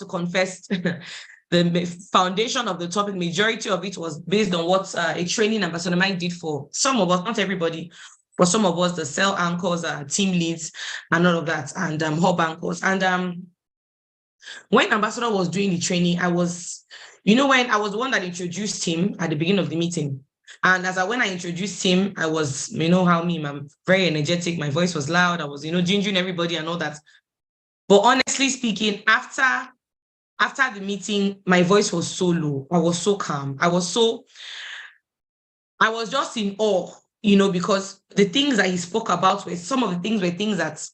to confess, the foundation of the topic, majority of it was based on what a training Ambassador Mike did for some of us, not everybody, for some of us, the cell anchors, team leads, and all of that, and hub anchors. And when Ambassador was doing the training, I was, when I was the one that introduced him at the beginning of the meeting. And when I introduced him, I was, how I'm very energetic. My voice was loud. I was, gingering everybody and all that. But honestly speaking, after the meeting, my voice was so low. I was so calm. I was just in awe, because the things that he spoke about were some of the things that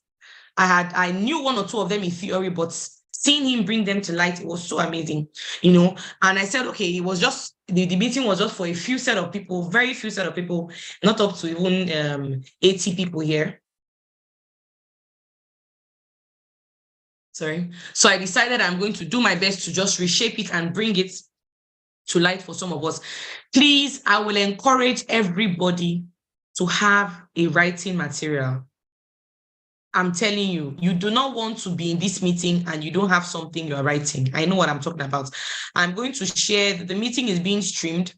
I knew one or two of them in theory, but seeing him bring them to light, it was so amazing, And I said, okay, it was just, the meeting was just for a few set of people, very few set of people, not up to even 80 people here. Sorry. So I decided I'm going to do my best to just reshape it and bring it to light for some of us. Please, I will encourage everybody to have a writing material. I'm telling you, you do not want to be in this meeting and you don't have something you're writing. I know what I'm talking about. I'm going to share, the meeting is being streamed.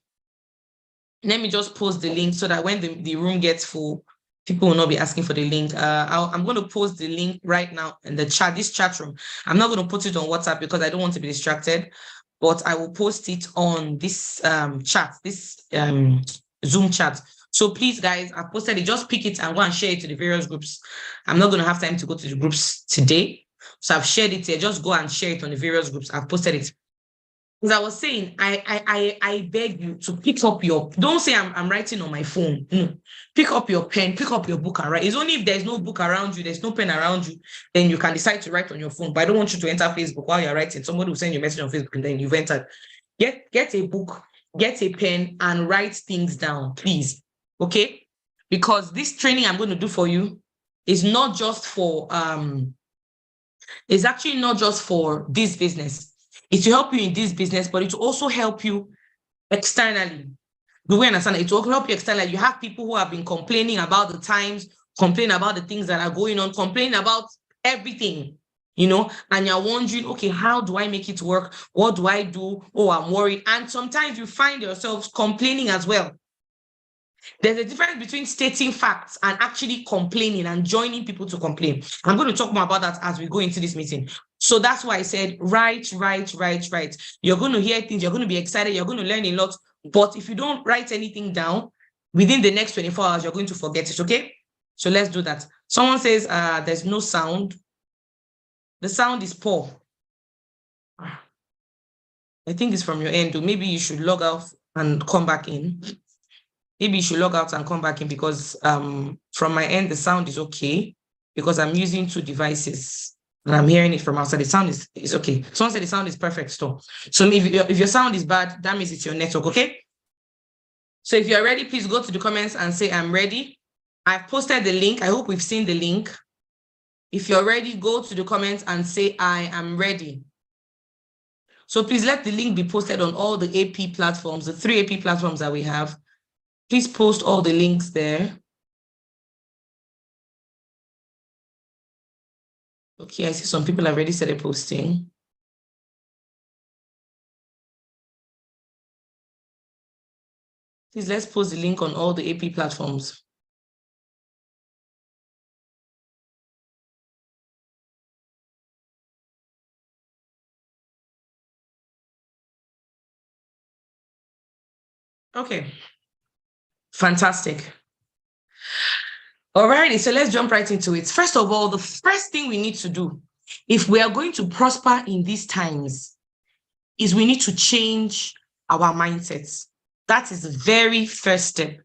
Let me just post the link so that when the room gets full, people will not be asking for the link. I'm going to post the link right now in the chat, this chat room. I'm not going to put it on WhatsApp because I don't want to be distracted, but I will post it on this chat, this Zoom chat. So please, guys, I posted it. Just pick it and go and share it to the various groups. I'm not going to have time to go to the groups today. So I've shared it here. Just go and share it on the various groups. I've posted it. As I was saying, I beg you to pick up your, don't say I'm writing on my phone. No, pick up your pen, pick up your book and write. It's only if there's no book around you, there's no pen around you, then you can decide to write on your phone. But I don't want you to enter Facebook while you're writing. Somebody will send you a message on Facebook and then you've entered. Get a book, get a pen and write things down, please. Okay? Because this training I'm going to do for you is not just for, it's actually not just for this business. It will help you in this business, but it will also help you externally. Do we understand? It will help you externally. You have people who have been complaining about the times, complaining about the things that are going on, complaining about everything, and you're wondering, okay, how do I make it work? What do I do? Oh, I'm worried. And sometimes you find yourselves complaining as well. There's a difference between stating facts and actually complaining and joining people to complain. I'm going to talk more about that as we go into this meeting. So that's why I said, write. You're going to hear things, you're going to be excited, you're going to learn a lot. But if you don't write anything down, within the next 24 hours, you're going to forget it, okay? So let's do that. Someone says there's no sound. The sound is poor. I think it's from your end. Or maybe you should log out and come back in. Maybe you should log out and come back in because from my end, the sound is okay because I'm using two devices and I'm hearing it from outside. The sound is okay. Someone said the sound is perfect. So if your sound is bad, that means it's your network, okay? So if you're ready, please go to the comments and say, I'm ready. I've posted the link. I hope we've seen the link. If you're ready, go to the comments and say, I am ready. So please let the link be posted on all the AP platforms, the 3 AP platforms that we have. Please post all the links there. Okay, I see some people have already started posting. Please, let's post the link on all the AP platforms. Okay. Fantastic. Alrighty, so let's jump right into it. First of all, the first thing we need to do, if we are going to prosper in these times, is we need to change our mindsets. That is the very first step.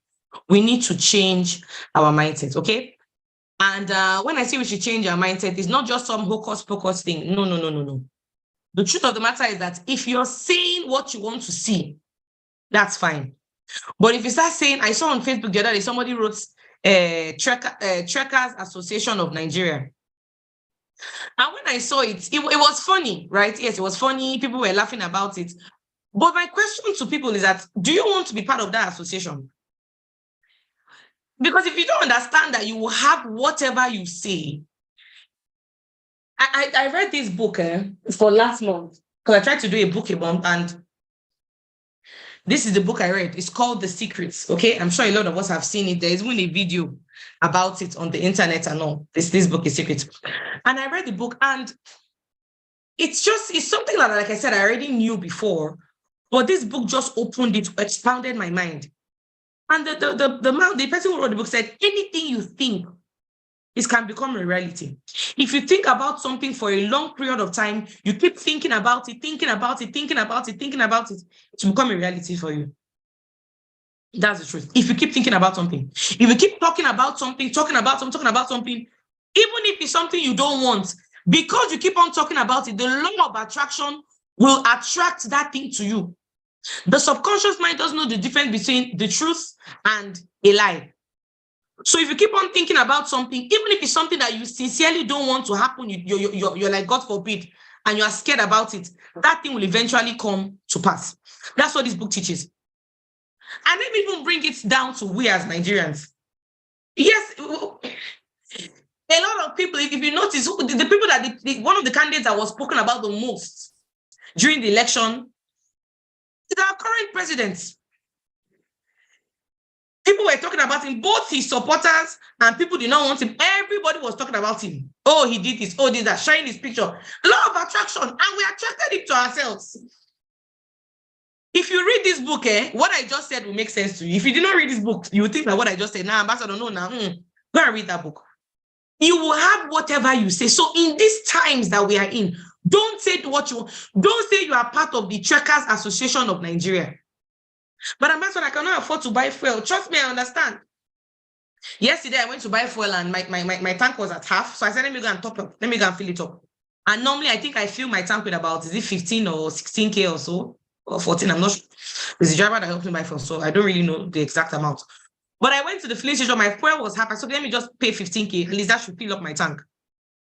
We need to change our mindset, okay? And when I say we should change our mindset, it's not just some hocus pocus thing. No. The truth of the matter is that if you're saying what you want to see, that's fine. But if you start saying, I saw on Facebook the other day, somebody wrote Trekkers Association of Nigeria. And when I saw it was funny, right? Yes, it was funny. People were laughing about it. But my question to people is that, do you want to be part of that association? Because if you don't understand that you will have whatever you say, I read this book for last month because I tried to do a book a month, and this is the book I read. It's called The Secrets. Okay, I'm sure a lot of us have seen it. There is even a video about it on the internet and all. This book is Secrets, and I read the book, and it's something like I said, I already knew before, but this book just opened it, expanded my mind. And the person who wrote the book said, anything you think it can become a reality. If you think about something for a long period of time, you keep thinking about it, thinking about it, thinking about it, thinking about it, it will become a reality for you. That's the truth. If you keep thinking about something, if you keep talking about something, talking about something, even if it's something you don't want, because you keep on talking about it, the law of attraction will attract that thing to you. The subconscious mind doesn't know the difference between the truth and a lie. So if you keep on thinking about something, even if it's something that you sincerely don't want to happen, you're like, God forbid, and you are scared about it, that thing will eventually come to pass. That's what this book teaches. And let me even bring it down to we as Nigerians. Yes, a lot of people, if you notice, the people that one of the candidates that was spoken about the most during the election is our current president. People were talking about him, both his supporters and people did not want him. Everybody was talking about him. Oh, he did this, oh, did that, sharing his picture. Law of attraction, and we attracted it to ourselves. If you read this book, what I just said will make sense to you. If you did not read this book, you would think that what I just said, now, Ambassador, no, now, go and read that book. You will have whatever you say. So in these times that we are in, don't say you are part of the Trekkers Association of Nigeria. But Ambassador, I cannot afford to buy fuel. Trust me, I understand. Yesterday, I went to buy fuel and my tank was at half. So I said, let me go and top up. Let me go and fill it up. And normally, I think I fill my tank with about, is it 15 or 16K or so? Or 14, I'm not sure. It's the driver that helped me buy fuel, so I don't really know the exact amount. But I went to the filling station, my fuel was half. I said, let me just pay 15K. At least that should fill up my tank.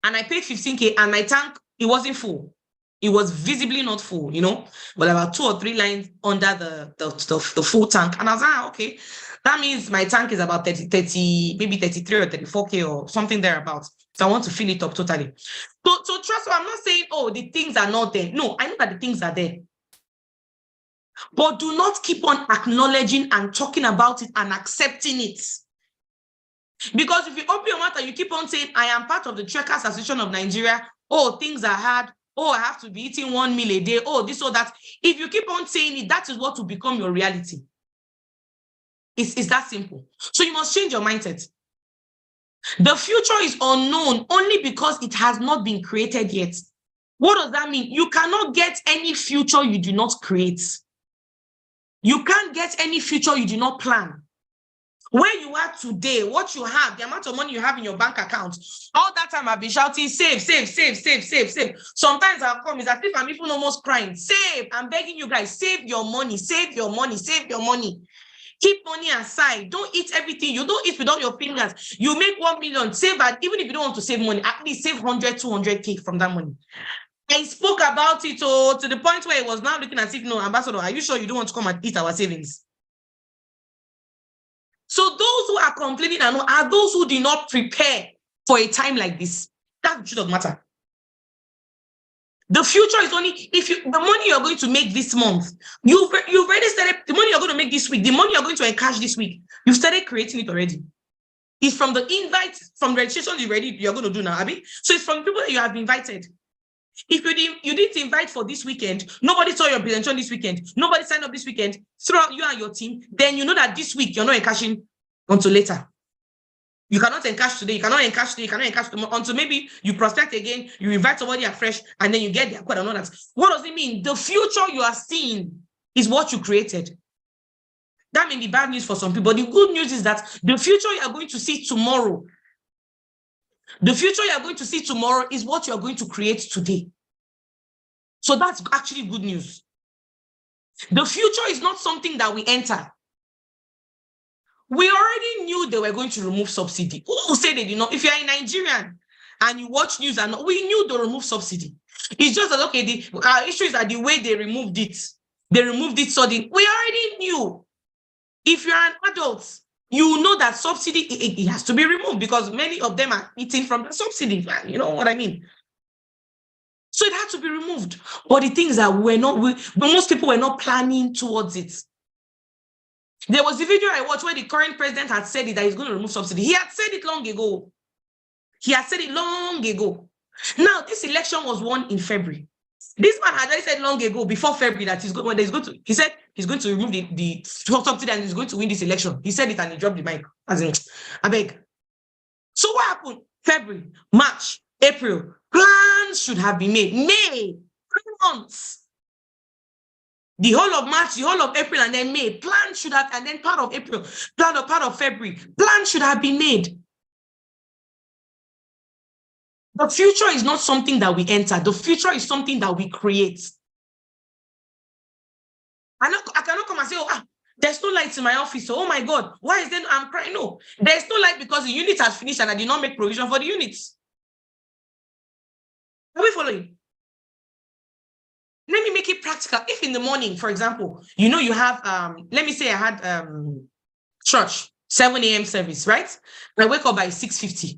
And I paid 15K and my tank, it wasn't full. It was visibly not full, but about 2 or 3 lines under the full tank. And I was like, okay, that means my tank is about 30, maybe 33 or 34K or something thereabouts. So I want to fill it up totally. So trust me, I'm not saying, oh, the things are not there. No, I know that the things are there. But do not keep on acknowledging and talking about it and accepting it. Because if you open your mouth and you keep on saying, I am part of the Trekkers Association of Nigeria, oh, things are hard, oh, I have to be eating 1 meal a day, oh, this or that. If you keep on saying it, that is what will become your reality. It's that simple. So you must change your mindset. The future is unknown only because it has not been created yet. What does that mean? You cannot get any future you do not create. You can't get any future you do not plan. Where you are today, what you have, the amount of money you have in your bank account, all that time I've been shouting, save, save, save, save, save, save. Sometimes I'll come, it's as if I'm even almost crying. Save, I'm begging you guys, save your money, save your money, save your money. Keep money aside. Don't eat everything. You don't eat without your fingers. You make 1 million, save that. Even if you don't want to save money, at least save 100, 200K from that money. I spoke about it to the point where it was now looking as if, no, Ambassador, are you sure you don't want to come and eat our savings? So those who are complaining are those who did not prepare for a time like this. That's the truth of the matter. The future is only the money you're going to make this month. You've already started. The money you're going to make this week, the money you're going to encash this week, you've started creating it already. It's from the invite, from registration you're going to do now, Abby. So it's from people that you have invited. If you didn't invite for this weekend, nobody saw your presentation this weekend, nobody signed up this weekend, throughout you and your team, then you know that this week you're not encashing until later. You cannot encash today, you cannot encash today, you cannot encash tomorrow, until maybe you prospect again, you invite somebody afresh, and then you get their code and all that. What does it mean? The future you are seeing is what you created. That may be bad news for some people. The good news is that the future you are going to see tomorrow, is what you are going to create today. So that's actually good news. The future is not something that we enter. We already knew they were going to remove subsidy. Who said they did not? If you're a Nigerian and you watch news, and we knew they remove subsidy. It's just that, okay, our issue is that the way they removed it suddenly. We already knew. If you're an adult, you know that subsidy, it has to be removed because many of them are eating from the subsidy. You know what I mean? So it had to be removed. But the things that most people were not planning towards it. There was a video I watched where the current president had said it, that he's going to remove subsidy. He had said it long ago. Now, this election was won in February. This man had already said long ago, before February, that he said he's going to remove the subsidy and he's going to win this election. He said it and he dropped the mic. As in, I beg. So what happened? February, March, April, plans should have been made. May, 3 months. The whole of March, the whole of April, and then May. Plans should have, and then part of April, part of February. Plans should have been made. The future is not something that we enter. The future is something that we create. I cannot come and say, there's no light in my office. Oh my God, why is there? I'm crying. No, there's no light because the unit has finished and I did not make provision for the units. Are we following? Let me make it practical. If in the morning, for example, you have, let me say I had church, 7 a.m. service, right? I wake up by 6:50.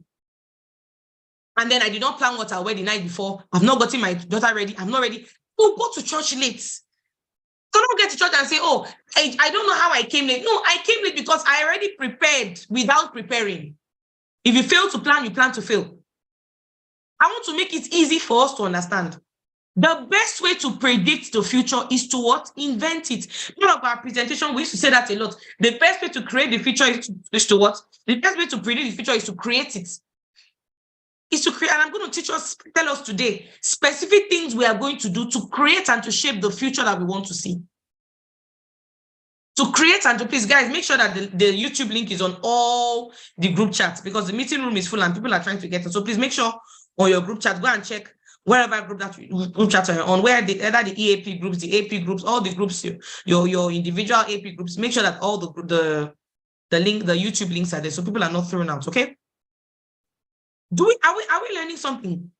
And then I did not plan what I'll wear the night before. I've not gotten my daughter ready. I'm not ready. We'll go to church late. So don't get to church and say, oh, I don't know how I came late. No, I came late because I already prepared without preparing. If you fail to plan, you plan to fail. I want to make it easy for us to understand. The best way to predict the future is to what? Invent it. One of our presentation, we used to say that a lot. The best way to create the future is to what? The best way to predict the future is to create it. And I'm going to tell us today, specific things we are going to do to create and to shape the future that we want to see. To create and to, please, guys, make sure that the YouTube link is on all the group chats, because the meeting room is full and people are trying to get it. So please make sure on your group chat, go and check wherever group chats are on, where either the EAP groups, the AP groups, all the groups, your individual AP groups, make sure that all the YouTube links are there so people are not thrown out, okay? Are we learning something?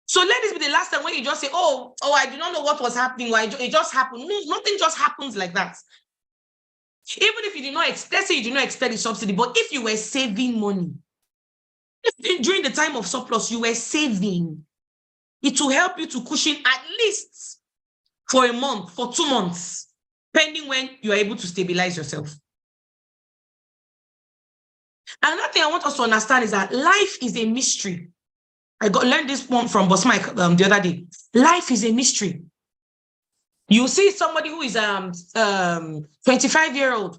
So let this be the last time when you just say, oh, I do not know what was happening. Why it just happened. No, nothing just happens like that. Even if you did not let's say you did not expect the subsidy, but if you were saving money, during the time of surplus, you were saving, it will help you to cushion at least for a month, for 2 months, pending when you are able to stabilize yourself. Another thing I want us to understand is that life is a mystery. I learned this one from Boss Mike the other day. Life is a mystery. You see somebody who is 25-year-old.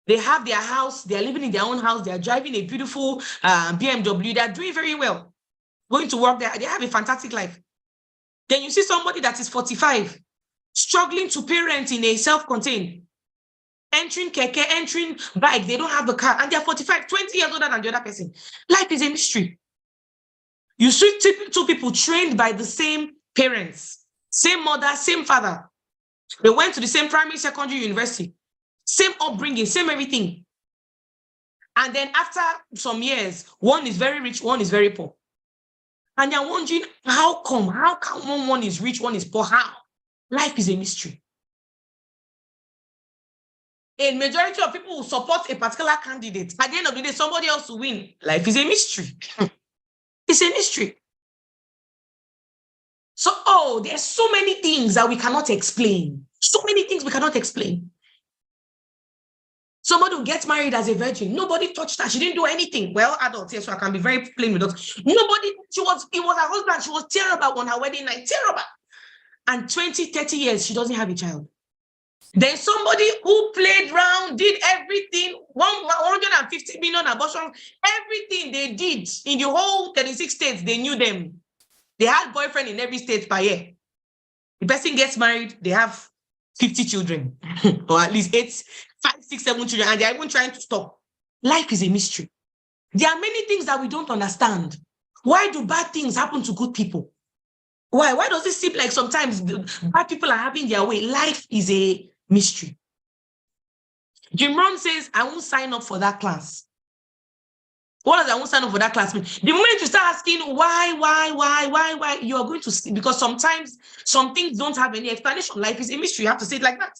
They have their house. They are living in their own house. They are driving a beautiful BMW. They are doing very well. Going to work there. They have a fantastic life. Then you see somebody that is 45, struggling to parent in a self-contained, entering keke, entering bike. They don't have the car. And they're 45, 20 years older than the other person. Life is a mystery. You see two people trained by the same parents, same mother, same father. They went to the same primary, secondary, university, same upbringing, same everything. And then after some years, one is very rich, one is very poor. And you're wondering, how come one is rich, one is poor? How? Life is a mystery. A majority of people will support a particular candidate. At the end of the day, somebody else will win. Life is a mystery. It's a mystery. So, there's so many things that we cannot explain. So many things we cannot explain. Somebody who gets married as a virgin. Nobody touched her. She didn't do anything. Well, adults, yes, so I can be very plain with us. It was her husband. She was terrible on her wedding night. Terrible. And 20, 30 years, she doesn't have a child. There's somebody who played around, did everything, 150 million abortions, everything they did in the whole 36 states, they knew them. They had boyfriend in every state per year. The person gets married, they have 50 children, or at least 8, 5, 6, 7 children, and they're even trying to stop. Life is a mystery. There are many things that we don't understand. Why do bad things happen to good people? Why? Why does it seem like sometimes bad people are having their way? Life is a mystery. Jim Rohn says, I won't sign up for that class. What does I won't sign up for that class mean? The moment you start asking why, you are going to see, because sometimes some things don't have any explanation. Life is a mystery. You have to say it like that.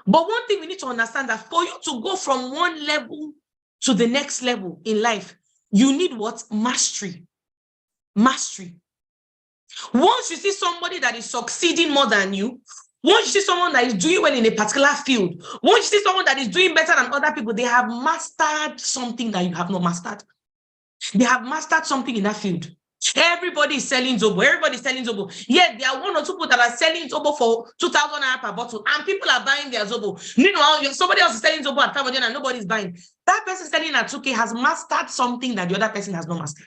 But one thing we need to understand, that for you to go from one level to the next level in life, you need what? Mastery. Mastery. Once you see somebody that is succeeding more than you, once you see someone that is doing well in a particular field, once you see someone that is doing better than other people, they have mastered something that you have not mastered. They have mastered something in that field. Everybody is selling Zobo. Everybody is selling Zobo. Yet there are one or two people that are selling Zobo for 2,000 naira per bottle, and people are buying their Zobo. Meanwhile, somebody else is selling Zobo at 500 and nobody is buying. That person selling at 2K has mastered something that the other person has not mastered.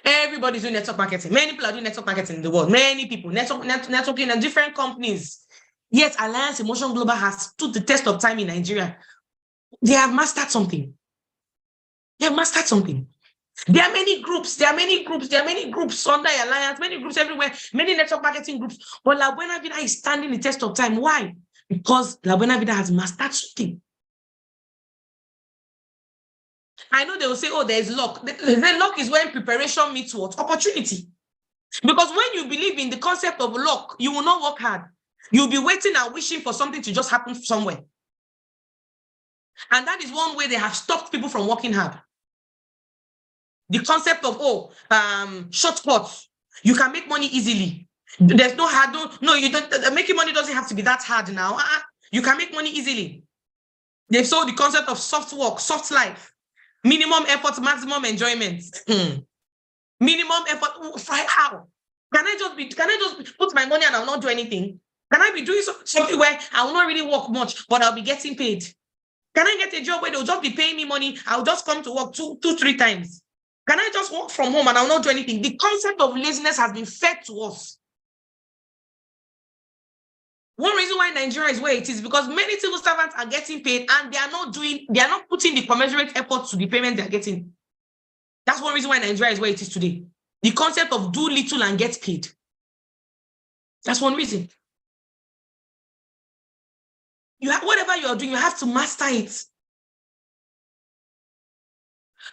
Everybody's doing network marketing. Many people are doing network marketing in the world. Many people networking in different companies. Yet Alliance Emotion Global has stood the test of time in Nigeria. They have mastered something. They have mastered something. There are many groups. There are many groups under Alliance, many groups everywhere, many network marketing groups. But La Buena Vida is standing the test of time. Why? Because La Buena Vida has mastered something. I know they will say, oh, there's luck. The luck is when preparation meets what? Opportunity. Because when you believe in the concept of luck, you will not work hard. You'll be waiting and wishing for something to just happen somewhere. And that is one way they have stopped people from working hard. The concept of, shortcuts. You can make money easily. There's no hard, no, you don't, making money doesn't have to be that hard now. You can make money easily. They've sold the concept of soft work, soft life. Minimum effort, maximum enjoyment. Minimum effort. How? Can I just put my money and I will not do anything? Can I be doing something where I will not really work much, but I'll be getting paid? Can I get a job where they'll just be paying me money? I'll just come to work two, 3 times. Can I just work from home and I'll not do anything? The concept of laziness has been fed to us. One reason why Nigeria is where it is because many civil servants are getting paid and they are not putting the commensurate effort to the payment they are getting. That's one reason why Nigeria is where it is today. The concept of do little and get paid. That's one reason. Whatever you're doing, you have to master it.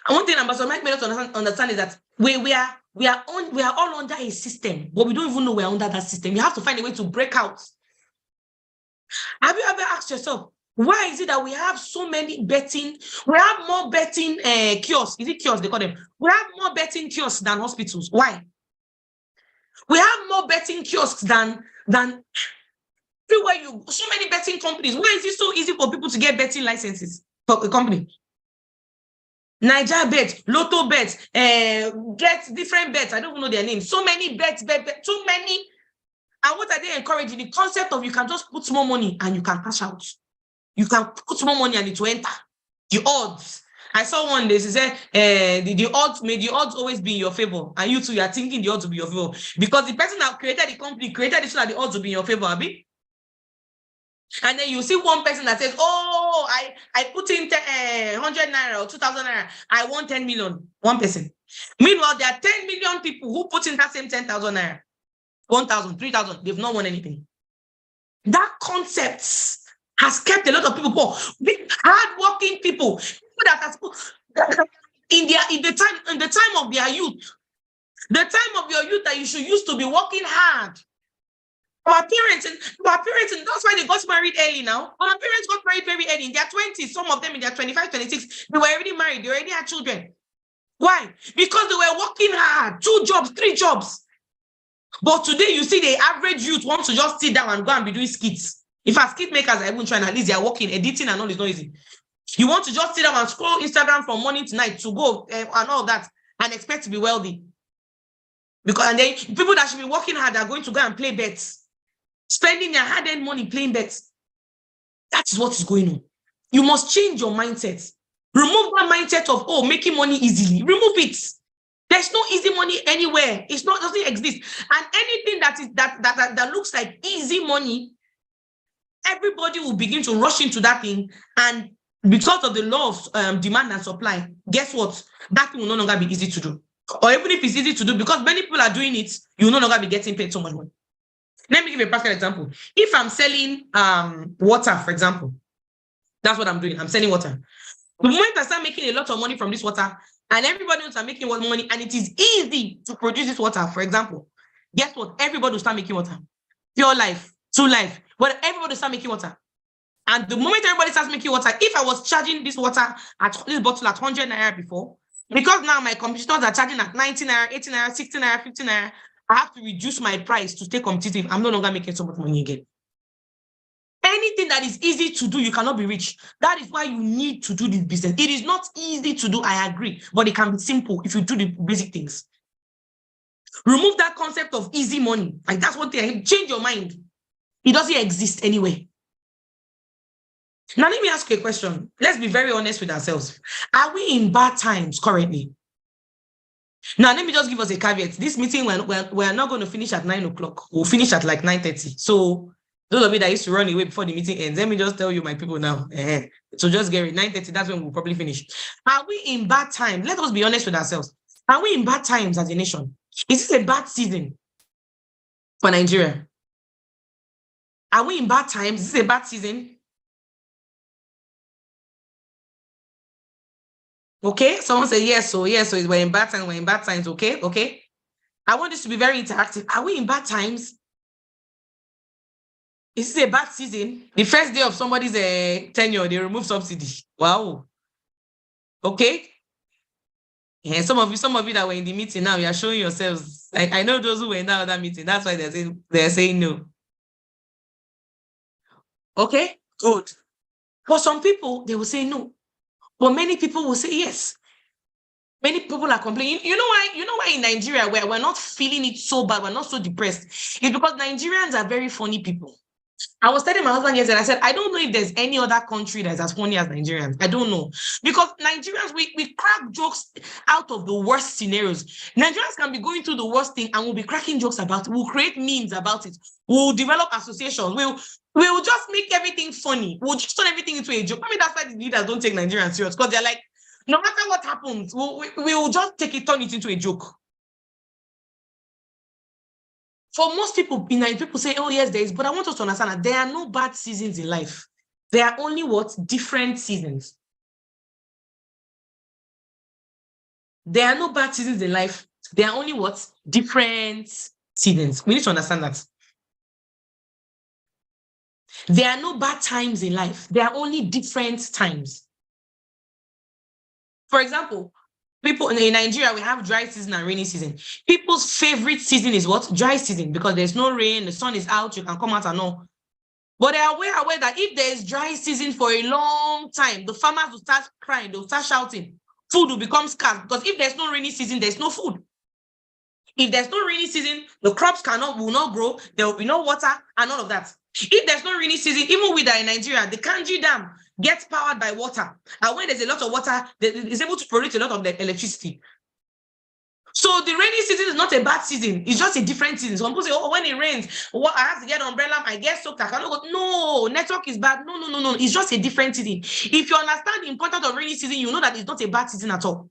And one thing Ambassador Mike made us understand is that we are all under a system, but we don't even know we're under that system. You have to find a way to break out. Have you ever asked yourself, why is it that we have so many betting? We have more betting kiosks. Is it kiosks they call them? We have more betting kiosks than hospitals. Why? We have more betting kiosks than everywhere you go. So many betting companies. Why is it so easy for people to get betting licenses for a company? Niger Bet, Lotto Bet, get different bets. I don't even know their names. So many bets, too many. And what are they encouraging? The concept of you can just put more money and you can cash out. You can put more money and it will enter. The odds. I saw one day, they said, the odds, may the odds always be in your favor. And you too, you are thinking the odds will be in your favor. Because the person that created the company created it so that the odds will be in your favor, Abi. And then you see one person that says, oh, I put in 100 naira or 2,000 naira. I won 10 million. One person. Meanwhile, there are 10 million people who put in that same 10,000 naira. 1,000, 3,000. They've not won anything. That concept has kept a lot of people poor. Hardworking people that have in the time of their youth, the time of your youth that you should use to be working hard. Our parents, that's why they got married early now. Our parents got married very early in their 20s, some of them in their 25, 26. They were already married, they already had children. Why? Because they were working hard, 2 jobs, 3 jobs. But today, you see the average youth wants to just sit down and go and be doing skits. In fact, skit makers are even trying, at least they are working, editing and all is not easy. You want to just sit down and scroll Instagram from morning to night to go and all that and expect to be wealthy. And then people that should be working hard are going to go and play bets. Spending their hard-earned money playing bets. That is what is going on. You must change your mindset. Remove that mindset of, oh, making money easily. Remove it. There's no easy money anywhere. Doesn't exist. And anything that looks like easy money, everybody will begin to rush into that thing. And because of the law of demand and supply, guess what? That thing will no longer be easy to do. Or even if it's easy to do, because many people are doing it, you will no longer be getting paid so much money. Let me give you a practical example. If I'm selling water, for example, that's what I'm doing. I'm selling water. The moment I start making a lot of money from this water, and everybody wants to start making money, and it is easy to produce this water, for example, guess what? Everybody will start making water. Pure life, True Life. But everybody will start making water. And the moment everybody starts making water, if I was charging this water at this bottle at 100 naira before, Because now my competitors are charging at 19 naira, 18 naira, 16 naira, 15 naira, I have to reduce my price to stay competitive. I'm no longer making so much money again. Anything that is easy to do, you cannot be rich. That is why you need to do this business. It is not easy to do, I agree, but it can be simple if you do the basic things. Remove that concept of easy money. Like that's one thing. Change your mind. It doesn't exist anywhere. Now, let me ask you a question. Let's be very honest with ourselves. Are we in bad times currently? Now, let me just give us a caveat. This meeting, we're not going to finish at 9 o'clock. We'll finish at like 9:30. So those of you that used to run away before the meeting ends, let me just tell you, my people now. So just get it. 9:30, that's when we'll probably finish. Are we in bad times? Let us be honest with ourselves. Are we in bad times as a nation? Is this a bad season for Nigeria? Are we in bad times? Is this a bad season? Okay, someone said yes, so yes, so we're in bad times, we're in bad times, okay, okay. I want this to be very interactive. Are we in bad times? Is this a bad season? The first day of somebody's tenure, they remove subsidy. Wow. Okay. Yeah, some of you that were in the meeting now, you are showing yourselves. I know those who were in that other meeting. That's why they're saying no. Okay, good. For some people, they will say no. But many people will say yes. Many people are complaining. You know why? You know why in Nigeria where we're not feeling it so bad, we're not so depressed. It's because Nigerians are very funny people. I was telling my husband yesterday, I said, I don't know if there's any other country that's as funny as Nigerians. I don't know. Because Nigerians, we crack jokes out of the worst scenarios. Nigerians can be going through the worst thing and we'll be cracking jokes about it. We'll create memes about it. We'll develop associations. We'll just make everything funny. We'll just turn everything into a joke. I mean, that's why the leaders don't take Nigerians serious, because they're like, no matter what happens, we'll just turn it into a joke. For most people, people say, oh, yes, there is. But I want us to understand that there are no bad seasons in life. There are only what? Different seasons. There are no bad seasons in life. There are only what? Different seasons. We need to understand that. There are no bad times in life. There are only different times. For example, people in Nigeria, we have dry season and rainy season. People's favorite season is what? Dry season, because there's no rain, the sun is out, you can come out and all. But they are aware that if there is dry season for a long time, the farmers will start crying, they'll start shouting. Food will become scarce, because if there's no rainy season, there's no food. If there's no rainy season, the crops will not grow, there will be no water and all of that. If there's no rainy season, even with in Nigeria, the Kanji Dam gets powered by water. And when there's a lot of water, it's able to produce a lot of the electricity. So the rainy season is not a bad season. It's just a different season. Some people say, oh, when it rains, I have to get an umbrella. I get soaked. I cannot go. No, network is bad. No. It's just a different season. If you understand the importance of rainy season, you know that it's not a bad season at all.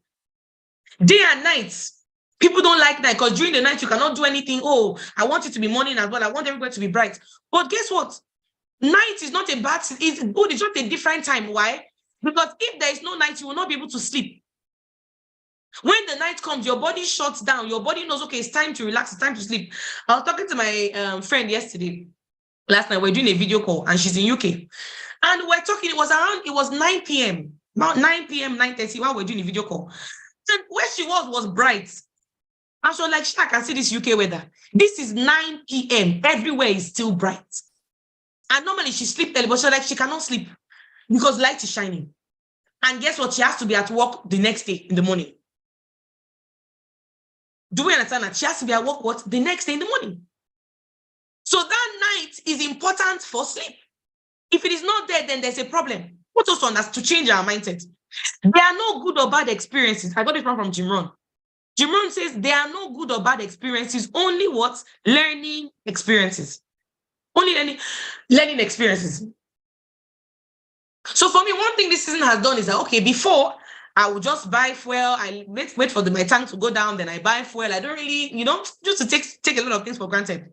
Day and night. People don't like that because during the night, you cannot do anything. Oh, I want it to be morning as well. I want everybody to be bright. But guess what? Night is not a bad season. It's good. It's just a different time. Why? Because if there is no night, you will not be able to sleep. When the night comes, your body shuts down. Your body knows, okay, it's time to relax. It's time to sleep. I was talking to my friend yesterday. Last night, we're doing a video call and she's in UK. And we're talking, it was 9 p.m. About 9 p.m., 9:30 while we're doing a video call. And where she was bright. And she was like, I can see this UK weather. This is 9 p.m. Everywhere is still bright. And normally she sleeps early, but she's like, she cannot sleep because light is shining. And guess what? She has to be at work the next day in the morning. Do we understand that? She has to be at work the next day in the morning. So that night is important for sleep. If it is not there, then there's a problem. What us on us to change our mindset? There are no good or bad experiences. I got it from Jim Rohn. Jim Rohn says there are no good or bad experiences, only what? Learning experiences. Only learning experiences. So for me, one thing this season has done is that, okay, before I would just buy fuel, I wait for my tank to go down, then I buy fuel. I don't really, just to take a lot of things for granted.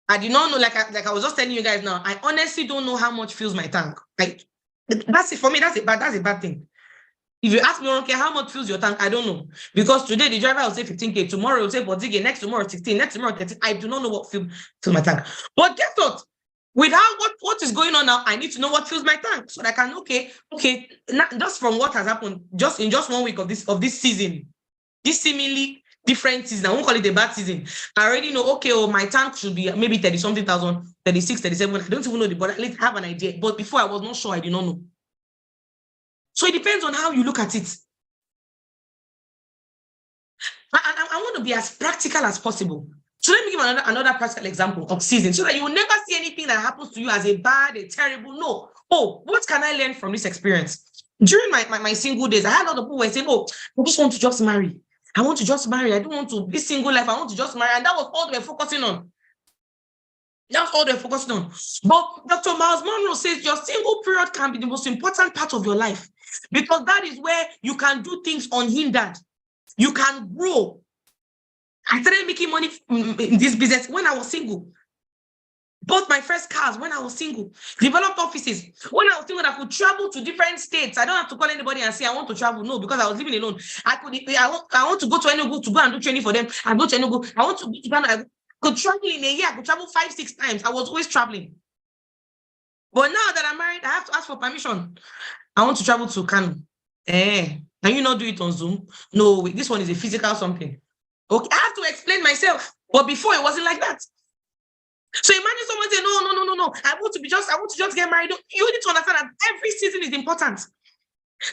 I did not know, like I was just telling you guys now, I honestly don't know how much fills my tank. Like, that's it for me, that's a bad thing. If you ask me, okay, how much fills your tank? I don't know. Because today the driver will say 15K, tomorrow will say Bodige, next tomorrow 16, next tomorrow 13. I do not know what fills my tank. But guess what? With what is going on now, I need to know what fills my tank so that I can, okay, just from what has happened, just in just 1 week of this season, this seemingly different season, I won't call it a bad season. I already know, okay, my tank should be maybe 30-something thousand, 36, 37. I don't even know but at least have an idea. But before I was not sure, I did not know. So it depends on how you look at it. I want to be as practical as possible. So let me give another practical example of season so that you will never see anything that happens to you as a bad, a terrible. No. Oh, what can I learn from this experience? During my single days, I had a lot of people were saying, oh, I just want to just marry. I want to just marry. I don't want to be single life. I want to just marry. And that was all they were focusing on. That's all they're focusing on. But Dr. Miles Monroe says your single period can be the most important part of your life because that is where you can do things unhindered. You can grow. I started making money in this business when I was single. Bought my first cars when I was single. Developed offices when I was single. I could travel to different states. I don't have to call anybody and say I want to travel. No, because I was living alone. I want to go to Enugu to go and do training for them. I go to Enugu. I could travel in a year. I could travel 5-6 times. I was always traveling. But now that I'm married, I have to ask for permission. I want to travel to Kano. Can you not do it on Zoom? No, this one is a physical something. Okay, I have to explain myself. But before it wasn't like that. So imagine someone saying, no. I want to just get married. You need to understand that every season is important.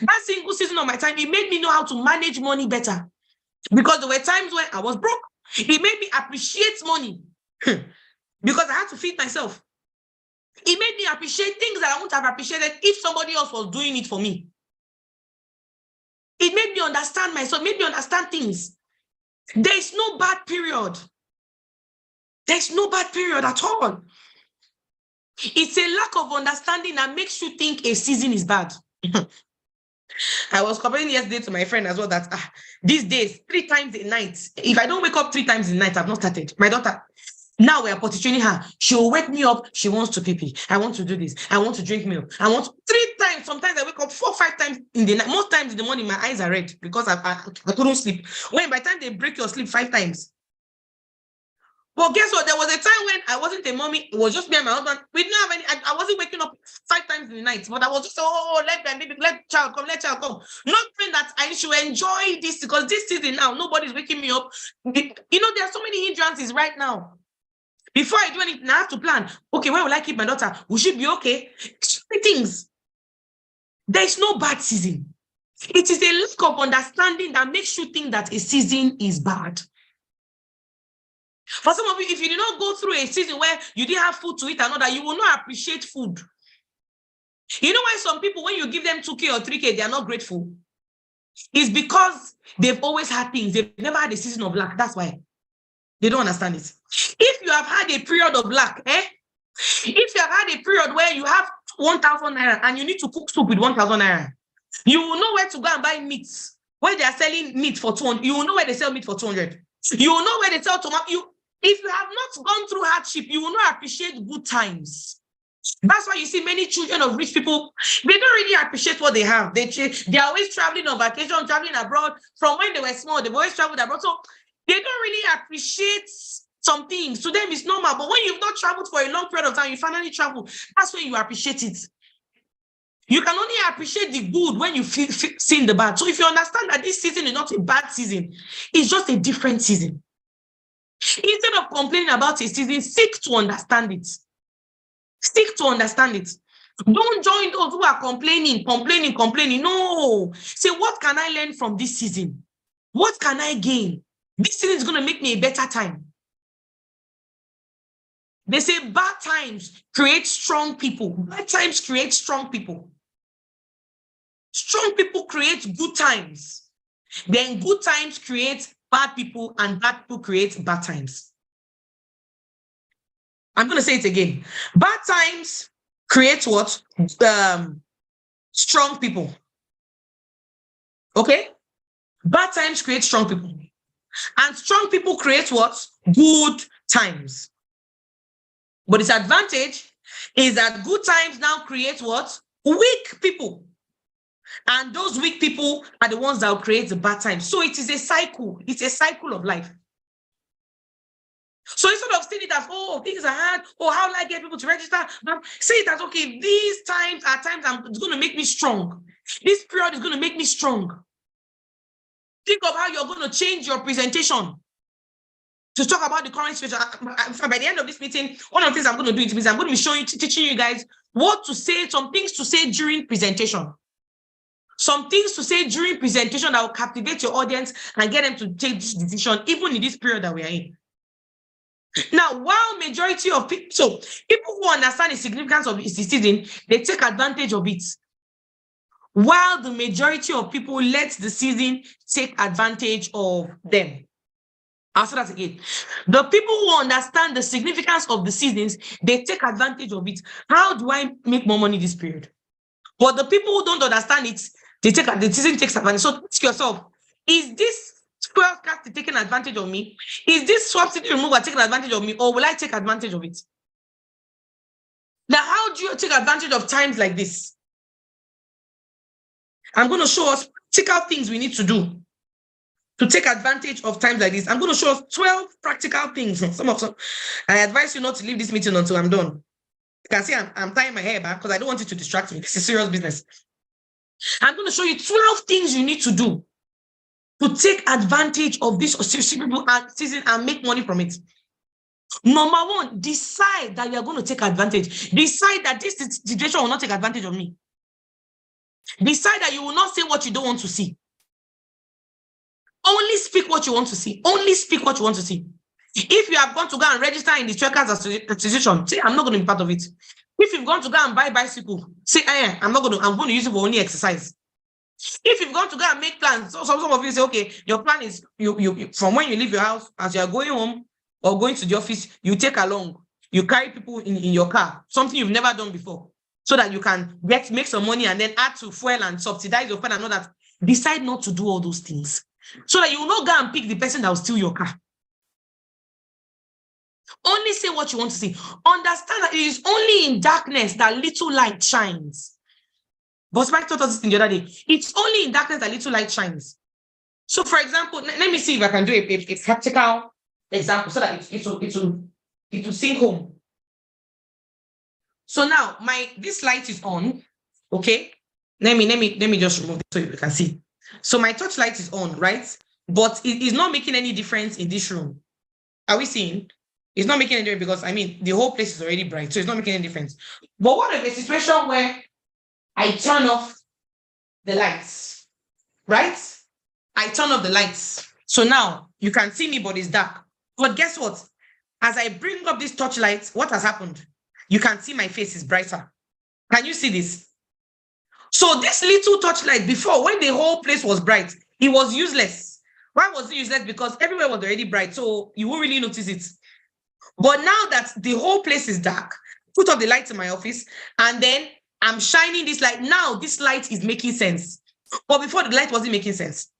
That single season of my time, it made me know how to manage money better. Because there were times when I was broke. It made me appreciate money. Because I had to feed myself. It made me appreciate things that I wouldn't have appreciated if somebody else was doing it for me. It made me understand myself, made me understand things. There is no bad period. There's no bad period at all. It's a lack of understanding that makes you think a season is bad. I was complaining yesterday to my friend as well that these days, 3 times a night, if I don't wake up 3 times a night, I've not started. My daughter, now we are potty-training her. She'll wake me up. She wants to pee. I want to do this. I want to drink milk. 3 times. Sometimes I wake up 4-5 times in the night. Most times in the morning, my eyes are red because I couldn't sleep. When by the time they break your sleep 5 times. Well, guess what? There was a time when I wasn't a mommy. It was just me and my husband. We didn't have any. I wasn't waking up 5 times in the night, but I was just let child come. Not knowing that I should enjoy this because this season now nobody's waking me up. There are so many hindrances right now. Before I do anything, I have to plan. Okay, where will I keep my daughter? Will she be okay? So many things. There is no bad season. It is a lack of understanding that makes you think that a season is bad. For some of you, if you did not go through a season where you didn't have food to eat and all that, you will not appreciate food. You know why some people, when you give them 2K or 3K, they are not grateful? It's because they've always had things. They've never had a season of lack. That's why. They don't understand it. If you have had a period of lack, if you have had a period where you have 1,000 naira and you need to cook soup with 1,000 naira, you will know where to go and buy meat. Where they are selling meat for 200, you will know where they sell meat for 200. You will know where they sell tomato. If you have not gone through hardship, you will not appreciate good times. That's why you see many children of rich people, they don't really appreciate what they have. They are always traveling on vacation, traveling abroad. From when they were small, they've always traveled abroad. So they don't really appreciate some things. To them, it's normal. But when you've not traveled for a long period of time, you finally travel. That's when you appreciate it. You can only appreciate the good when you see the bad. So if you understand that this season is not a bad season, it's just a different season. Instead of complaining about a season, seek to understand it. Seek to understand it. Don't join those who are complaining. No. Say, what can I learn from this season? What can I gain? This season is going to make me a better time. They say bad times create strong people. Bad times create strong people. Strong people create good times. Then good times create bad people, and bad people create bad times. I'm going to say it again. Bad times create what? Strong people. Okay? Bad times create strong people. And strong people create what? Good times. But its advantage is that good times now create what? Weak people. And those weak people are the ones that will create the bad times. So it is a cycle. It's a cycle of life. So instead of seeing it as, oh, things are hard, oh, how will I get people to register? Say it as, okay, these times are times it's going to make me strong. This period is going to make me strong. Think of how you're going to change your presentation to talk about the current situation. By the end of this meeting, one of the things I'm going to do is I'm going to be showing, teaching you guys what to say, some things to say during presentation. Some things to say during presentation that will captivate your audience and get them to take this decision, even in this period that we are in. Now, while majority of people, so people who understand the significance of the season, they take advantage of it. While the majority of people let the season take advantage of them. I'll say that again. The people who understand the significance of the seasons, they take advantage of it. How do I make more money this period? But the people who don't understand it, the season takes advantage. So ask yourself, is this 12 cast taking advantage of me? Is this subsidy removal taking advantage of me, or will I take advantage of it? Now, how do you take advantage of times like this? I'm going to show us practical things we need to do to take advantage of times like this. I'm going to show us 12 practical things. I advise you not to leave this meeting until I'm done. You can see I'm tying my hair back because I don't want it to distract me. This is serious business. I'm going to show you 12 things you need to do to take advantage of this season and make money from it. Number one, decide that you're going to take advantage. Decide that this situation will not take advantage of me. Decide that you will not say what you don't want to see. Only speak what you want to see. Only speak what you want to see. If you have gone to go and register in the Trekkers Association, say, I'm not going to be part of it. If you've gone to go and buy bicycle, say, I'm going to use it for only exercise. If you've gone to go and make plans, so some of you say, okay, your plan is you from when you leave your house, as you are going home or going to the office, you take along, you carry people in your car, something you've never done before, so that you can make some money and then add to fuel and subsidize your fuel and all that. Decide not to do all those things, so that you will not go and pick the person that will steal your car. Only say what you want to see. Understand that it is only in darkness that little light shines. But Mike taught us this thing the other day. It's only in darkness that little light shines. So, for example, let me see if I can do a practical example so that it will sink home. So now this light is on. Okay. Let me just remove it so you can see. So my touch light is on, right? But it is not making any difference in this room. Are we seeing? It's not making any difference because the whole place is already bright, so it's not making any difference. But what if a situation where I turn off the lights, right? I turn off the lights. So now you can see me, but it's dark. But guess what? As I bring up this touch light, what has happened? You can see my face is brighter. Can you see this? So this little touch light before, when the whole place was bright, it was useless. Why was it useless? Because everywhere was already bright, so you won't really notice it. But now that the whole place is dark, put up the lights in my office, and then I'm shining this light. Now this light is making sense. But before, the light wasn't making sense.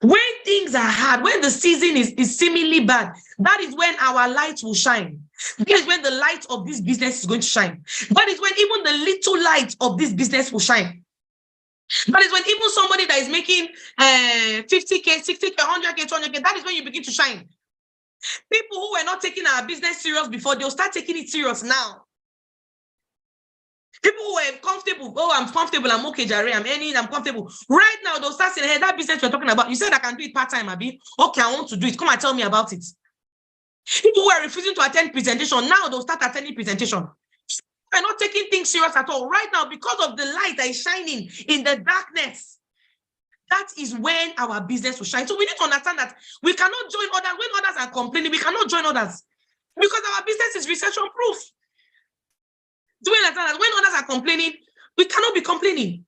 When things are hard, when the season is seemingly bad, that is when our light will shine. That is when the light of this business is going to shine. That is when even the little light of this business will shine. That is when even somebody that is making 50K, 60K, 100K, 200K, that is when you begin to shine. People who were not taking our business serious before, they'll start taking it serious now. People who were comfortable, I'm comfortable, I'm okay, Jerry, I'm comfortable. Right now, they'll start saying, hey, that business we're talking about, you said I can do it part-time, Abi. Okay, I want to do it. Come and tell me about it. People who are refusing to attend presentation, now they'll start attending presentation. We're not taking things serious at all. Right now, because of the light that is shining in the darkness, that is when our business will shine. So we need to understand that we cannot join others. When others are complaining, we cannot join others because our business is recession proof. Do we understand that when others are complaining, we cannot be complaining?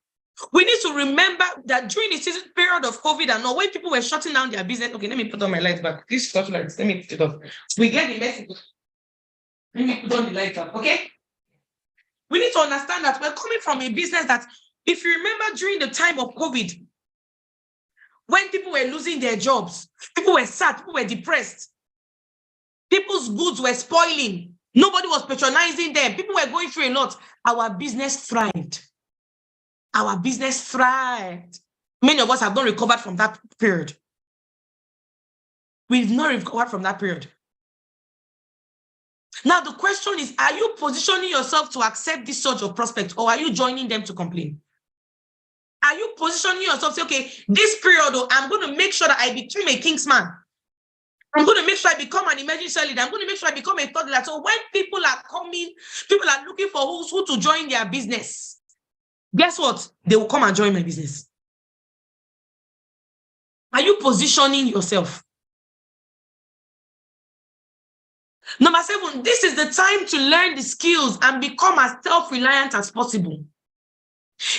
We need to remember that during the season period of COVID and all, when people were shutting down their business, okay, let me put on my lights back. This touch lights, let me put it off. We get the message. Let me put on the lights up, okay? We need to understand that we're coming from a business that, if you remember during the time of COVID, when people were losing their jobs, people were sad, people were depressed, people's goods were spoiling, nobody was patronizing them, people were going through a lot. Our business thrived. Our business thrived. Many of us have not recovered from that period. We've not recovered from that period. Now, the question is, are you positioning yourself to accept this surge of prospects, or are you joining them to complain? Are you positioning yourself to say, okay, this period, I'm going to make sure that I become a Kingsman. I'm going to make sure I become an emergency leader. I'm going to make sure I become a thought leader. So when people are coming, people are looking for who to join their business. Guess what? They will come and join my business. Are you positioning yourself? Number 7, this is the time to learn the skills and become as self-reliant as possible.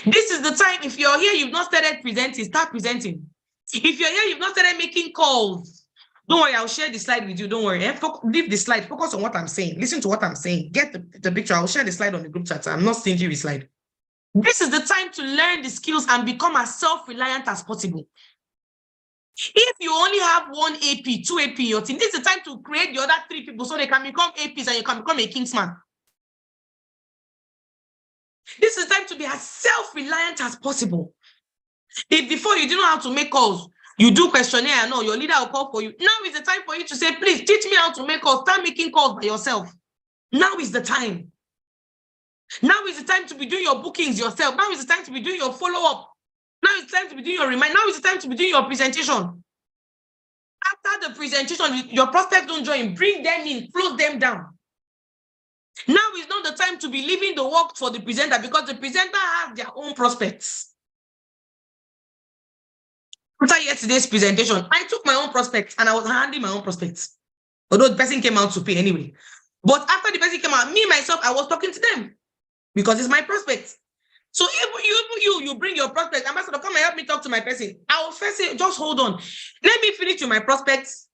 This is the time, if you're here, you've not started presenting, start presenting. If you're here, you've not started making calls, don't worry, I'll share the slide with you. Don't worry. Leave the slide. Focus on what I'm saying. Listen to what I'm saying. Get the picture. I'll share the slide on the group chat. I'm not stingy with slide. This is the time to learn the skills and become as self-reliant as possible. If you only have 1 AP, 2 AP in your team, this is the time to create the other 3 people so they can become APs and you can become a Kingsman. This is the time to be as self-reliant as possible. If before you didn't know how to make calls, you do questionnaire, no, your leader will call for you. Now is the time for you to say, please teach me how to make calls. Start making calls by yourself. Now is the time. Now is the time to be doing your bookings yourself. Now is the time to be doing your follow-up. Now is the time to be doing your remind. Now is the time to be doing your presentation. After the presentation, your prospects don't join. Bring them in, close them down. Now is not the time to be leaving the work for the presenter because the presenter has their own prospects. After yesterday's presentation, I took my own prospects and I was handling my own prospects. Although the person came out to pay anyway. But after the person came out, me, myself, I was talking to them because it's my prospects. So if you bring your prospect, ambassador, come and help me talk to my person. I will first say, just hold on. Let me finish with my prospects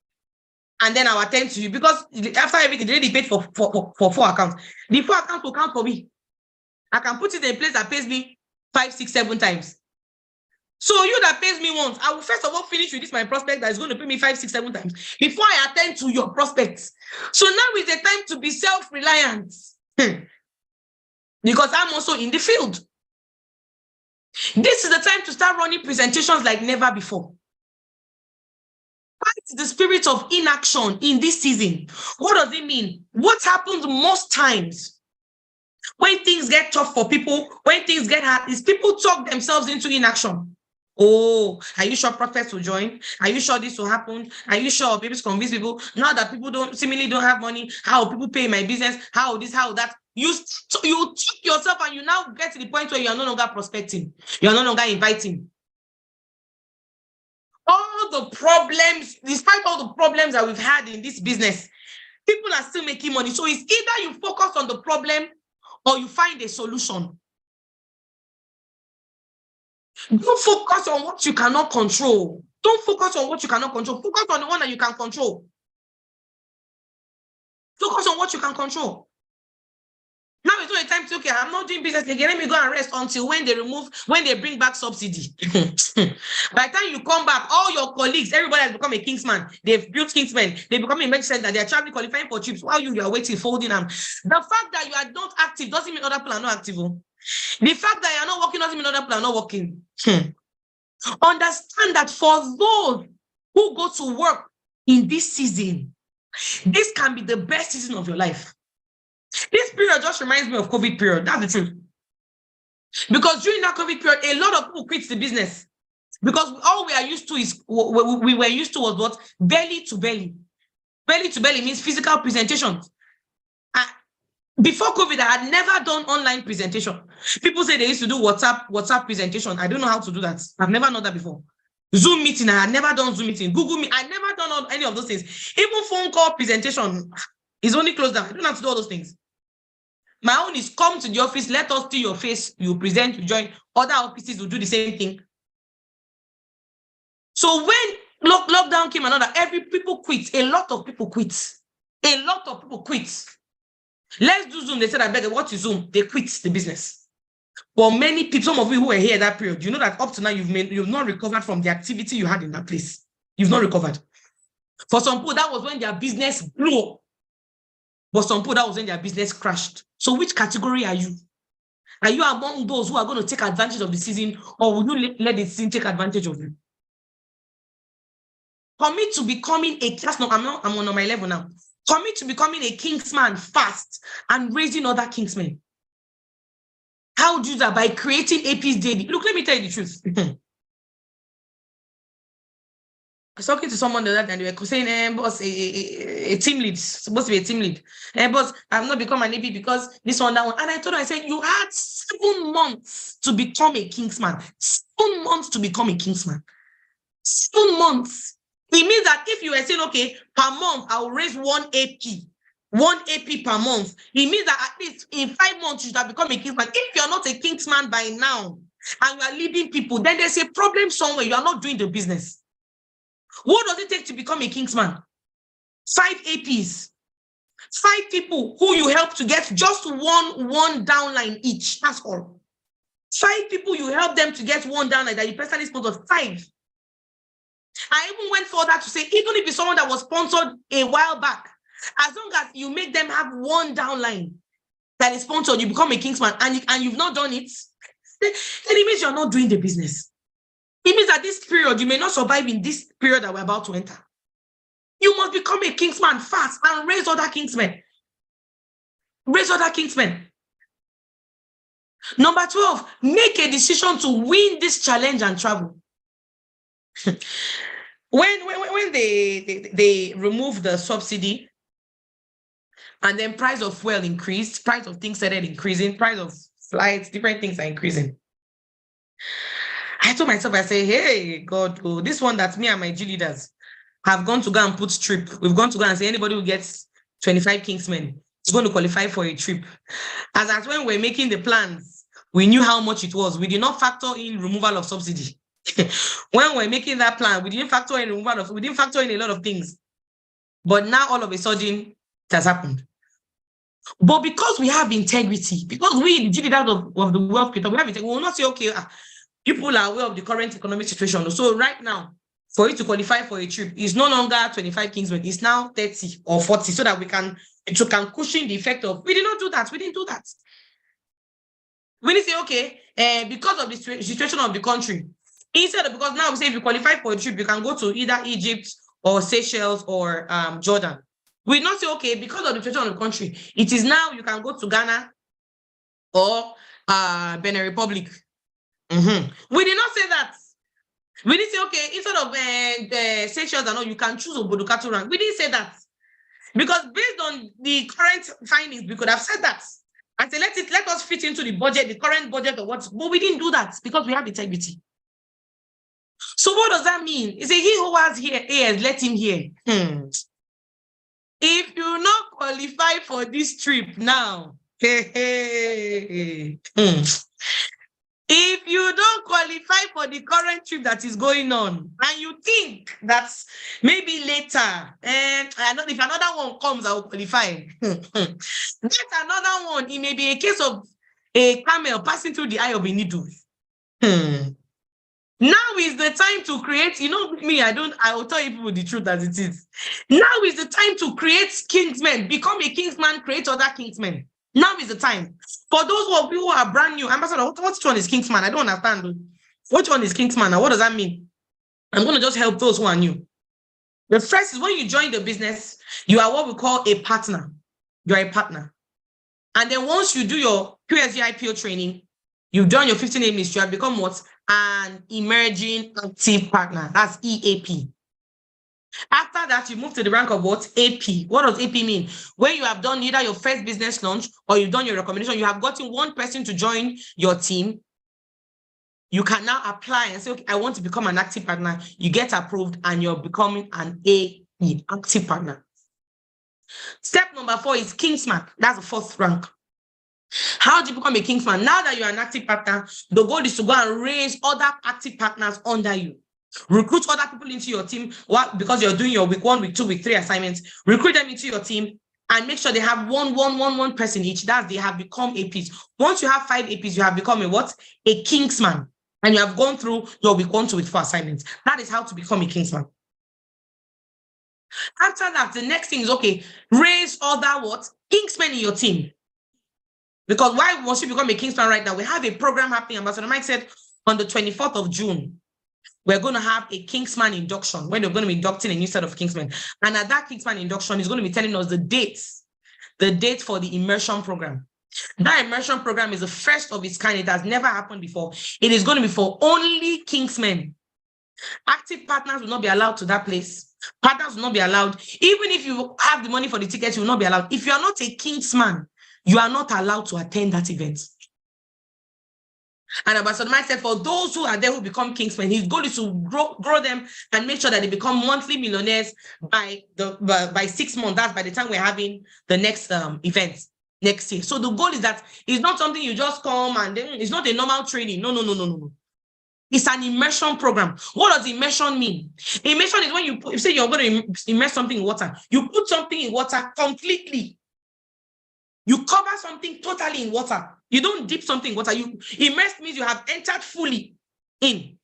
and then I'll attend to you because after everything, they already paid for 4 accounts. The 4 accounts will count for me. I can put it in a place that pays me 5, 6, 7 times. So you that pays me once, I will first of all finish with this my prospect that is going to pay me 5, 6, 7 times before I attend to your prospects. So now is the time to be self-reliant because I'm also in the field. This is the time to start running presentations like never before. Fight the spirit of inaction in this season. What does it mean? What happens most times when things get tough for people, when things get hard, is people talk themselves into inaction. Oh, are you sure prospects will join? Are you sure this will happen? Are you sure people convince people? Now that people seemingly don't have money, how will people pay my business? How this, how that? You took yourself and you now get to the point where you are no longer prospecting. You are no longer inviting. All the problems, despite all the problems that we've had in this business, people are still making money. So it's either you focus on the problem or you find a solution. Don't focus on what you cannot control. Don't focus on what you cannot control. Focus on the one that you can control. Focus on what you can control. Now it's not a time to, okay, I'm not doing business again. Let me go and rest until when they bring back subsidy. By the time you come back, all your colleagues, everybody has become a Kingsman. They've built Kingsman. They become a emergency center. They're traveling, qualifying for trips while you are waiting, folding them. The fact that you are not active doesn't mean other people are not active. The fact that you are not working doesn't mean other people are not working. Understand that for those who go to work in this season, this can be the best season of your life. This period just reminds me of COVID period. That's the truth. Because during that COVID period, a lot of people quit the business. Because all we are used to is, we were used to was what? Belly to belly. Belly to belly means physical presentations. Before COVID, I had never done online presentation. People say they used to do WhatsApp presentation. I don't know how to do that. I've never done that before. Zoom meeting, I had never done Zoom meeting. Google Meet, I never done any of those things. Even phone call presentation is only closed down. I don't have to do all those things. My own is come to the office, let us see your face, you present, you join. Other offices will do the same thing. So when lockdown came another, people quit. A lot of people quit. A lot of people quit. Let's do Zoom. They said, I beg, what is Zoom? They quit the business. But many people, some of you who were here at that period, you know that up to now, you've not recovered from the activity you had in that place. You've not recovered. For some people, that was when their business blew up. But some people, that was when their business crashed. So which category are you? Are you among those who are going to take advantage of the season, or will you let the season take advantage of you? For me to becoming a class, no, I'm on my level now. Commit to becoming a Kingsman fast and raising other Kingsmen. How do you do that? By creating APs daily. Look, let me tell you the truth. I was talking to someone the other day and they were saying, boss, a team lead, supposed to be a team lead. Boss, I've not become an AP because this one, that one. And I told her, I said, you had 7 months to become a Kingsman. 7 months to become a Kingsman. 7 months. It means that if you were saying, okay, per month, I'll raise 1 AP per month. It means that at least in 5 months, you should have become a Kingsman. If you're not a Kingsman by now, and you are leading people, then there's a problem somewhere. You are not doing the business. What does it take to become a Kingsman? 5 APs. 5 people who you help to get just one downline each. That's all. 5 people you help them to get one downline that you personally sponsored. 5. I even went further to say, even if it's someone that was sponsored a while back, as long as you make them have one downline that is sponsored, you become a Kingsman, and you've not done it, then it means you're not doing the business. It means that this period, you may not survive in this period that we're about to enter. You must become a Kingsman fast and raise other Kingsmen. Raise other Kingsmen. Number 12, make a decision to win this challenge and travel. When they remove the subsidy and then price of fuel increased, price of things started increasing, price of flights, different things are increasing. I told myself, I say, hey, God, oh, this one that me and my G leaders have gone to go and put trip. We've gone to go and say anybody who gets 25 Kingsmen is going to qualify for a trip. As at when we're making the plans, we knew how much it was. We did not factor in removal of subsidy. When we're making that plan, we didn't factor in a lot of things. But now all of a sudden, it has happened. But because we have integrity, because we, the G leaders of the wealth creator, we have integrity, we will not say, okay, people are aware of the current economic situation. So right now, for you to qualify for a trip, it's no longer 25 Kingsmen, it's now 30 or 40, so that it can cushion the effect of, we did not do that, we didn't do that. We didn't say, okay, because of the situation of the country, instead of, because now we say if you qualify for a trip, you can go to either Egypt or Seychelles or Jordan. We did not say, okay, because of the situation of the country, it is now you can go to Ghana or Benin Republic. We did not say that. We didn't say, okay, instead of the Seychelles and all, you can choose Obodo rank. We didn't say that. Because based on the current findings, we could have said that. I said, let us fit into the budget, the current budget of what, but we didn't do that because we have integrity. So what does that mean? It's a he who has ears, let him hear. If you not qualify for this trip now, if you don't qualify for the current trip that is going on, and you think that maybe later, and if another one comes, I will qualify. That's another one. It may be a case of a camel passing through the eye of a needle. Now is the time to create, me, I will tell you people the truth as it is. Now is the time to create Kingsmen. Become a Kingsman, create other Kingsmen. Now is the time. For those of you who are brand new, Ambassador, which one is Kingsman? I don't understand. Which one is Kingsman? Now, what does that mean? I'm going to just help those who are new. The first is when you join the business, you are what we call a partner. You are a partner. And then once you do your QSG IPO training, you've done your 15 minutes, you have become what? An emerging active partner. That's EAP. After that, you move to the rank of what? AP. What does AP mean? When you have done either your first business launch or you've done your recommendation, you have gotten one person to join your team. You can now apply and say, okay, I want to become an active partner. You get approved and you're becoming an AP, active partner. Step number 4 is Kingsman. That's the 4th rank. How do you become a Kingsman? Now that you're an active partner, the goal is to go and raise other active partners under you. Recruit other people into your team because you're doing your week 1, week 2, week 3 assignments. Recruit them into your team and make sure they have one person each. That's they have become APs. Once you have 5 APs, you have become a what? A Kingsman. And you have gone through your week 1 to week 4 assignments. That is how to become a Kingsman. After that, the next thing is, okay, raise other what? Kingsmen in your team. Because why once you become a Kingsman right now, we have a program happening, Ambassador Mike said, on the 24th of June. we're going to have a Kingsman induction when we're going to be inducting a new set of Kingsmen. And at that Kingsman induction is going to be telling us the date for the immersion program. That immersion program is the first of its kind. It has never happened before. It is going to be for only Kingsmen. Active partners will not be allowed to that place. Partners will not be allowed. Even if you have the money for the tickets, you will not be allowed. If you are not a Kingsman, you are not allowed to attend that event. And Ambassador Mike said, for those who are there who become Kingsmen, his goal is to grow them and make sure that they become monthly millionaires by 6 months. That's by the time we're having the next event next year. So the goal is that it's not something you just come and then it's not a normal training. No. It's an immersion program. What does immersion mean? Immersion is when you say you're going to immerse something in water. You put something in water completely. You cover something totally in water. You don't dip something in water. You immerse means you have entered fully in.